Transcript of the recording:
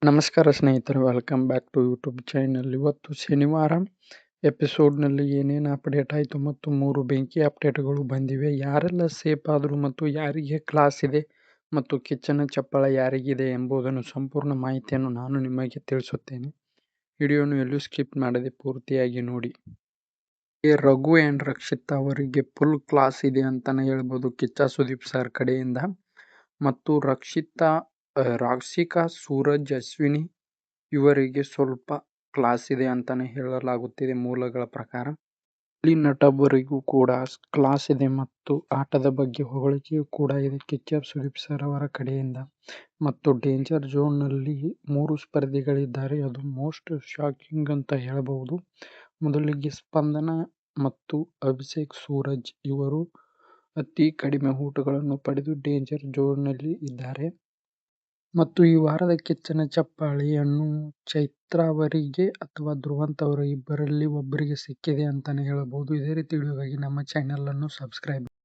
ನಮಸ್ಕಾರ ಸ್ನೇಹಿತರೆ, welcome back to YouTube channel. ಇವತ್ತು ಶನಿವಾರ ಎಪಿಸೋಡ್ನಲ್ಲಿ ಏನೇನು ಅಪ್ಡೇಟ್ ಆಯಿತು ಮತ್ತು 3 ಬೆಂಕಿ ಅಪ್ಡೇಟ್ಗಳು ಬಂದಿವೆ. ಯಾರೆಲ್ಲ ಸೇಫ್ ಆದರು ಮತ್ತು ಯಾರಿಗೆ ಕ್ಲಾಸ್ ಇದೆ ಮತ್ತು ಕಿಚ್ಚನ ಚಪ್ಪಳ ಯಾರಿಗಿದೆ ಎಂಬುದನ್ನು ಸಂಪೂರ್ಣ ಮಾಹಿತಿಯನ್ನು ನಾನು ನಿಮಗೆ ತಿಳಿಸುತ್ತೇನೆ. ವಿಡಿಯೋನು ಎಲ್ಲೂ ಸ್ಕಿಪ್ ಮಾಡದೆ ಪೂರ್ತಿಯಾಗಿ ನೋಡಿ. ರಘು ಆ್ಯಂಡ್ ರಕ್ಷಿತಾ ಅವರಿಗೆ ಫುಲ್ ಕ್ಲಾಸ್ ಇದೆ ಅಂತಲೇ ಹೇಳ್ಬೋದು ಕಿಚ್ಚ ಸುದೀಪ್ ಸರ್ ಕಡೆಯಿಂದ. ಮತ್ತು ರಾಶಿಕಾ, ಸೂರಜ್, ಅಶ್ವಿನಿ ಇವರಿಗೆ ಸ್ವಲ್ಪ ಕ್ಲಾಸ್ ಇದೆ ಅಂತಾನೆ ಹೇಳಲಾಗುತ್ತಿದೆ ಮೂಲಗಳ ಪ್ರಕಾರ. ಇಲ್ಲಿ ನಟೊಬ್ಬರಿಗೂ ಕೂಡ ಕ್ಲಾಸ್ ಇದೆ ಮತ್ತು ಆಟದ ಬಗ್ಗೆ ಹೊಗಳಿಕೆಯೂ ಕೂಡ ಇದೆ ಕಿಚ್ಚ ಸುದೀಪ್ ಸರ್ ಅವರ ಕಡೆಯಿಂದ. ಮತ್ತು ಡೇಂಜರ್ ಝೋನ್ ನಲ್ಲಿ 3 ಸ್ಪರ್ಧಿಗಳಿದ್ದಾರೆ. ಅದು ಮೋಸ್ಟ್ ಶಾಕಿಂಗ್ ಅಂತ ಹೇಳಬಹುದು. ಮೊದಲಿಗೆ ಸ್ಪಂದನ ಮತ್ತು ಅಭಿಷೇಕ್ ಸೂರಜ್ ಇವರು ಅತಿ ಕಡಿಮೆ ಊಟಗಳನ್ನು ಪಡೆದು ಡೇಂಜರ್ ಝೋನ್ ನಲ್ಲಿ ಇದ್ದಾರೆ. ಮತ್ತು ಈ ವಾರದ ಕಿಚ್ಚನ ಚಪ್ಪಾಳೆಯನ್ನು ಚೈತ್ರ ಅವರಿಗೆ ಅಥವಾ ಧ್ರುವಂತ್ ಅವರ ಇಬ್ಬರಲ್ಲಿ ಒಬ್ಬರಿಗೆ ಸಿಕ್ಕಿದೆ ಅಂತಾನೆ ಹೇಳಬಹುದು. ಇದೇ ರೀತಿ ವಿಡಿಯೋಗಾಗಿ ನಮ್ಮ ಚಾನೆಲ್ ಅನ್ನು ಸಬ್ಸ್ಕ್ರೈಬ್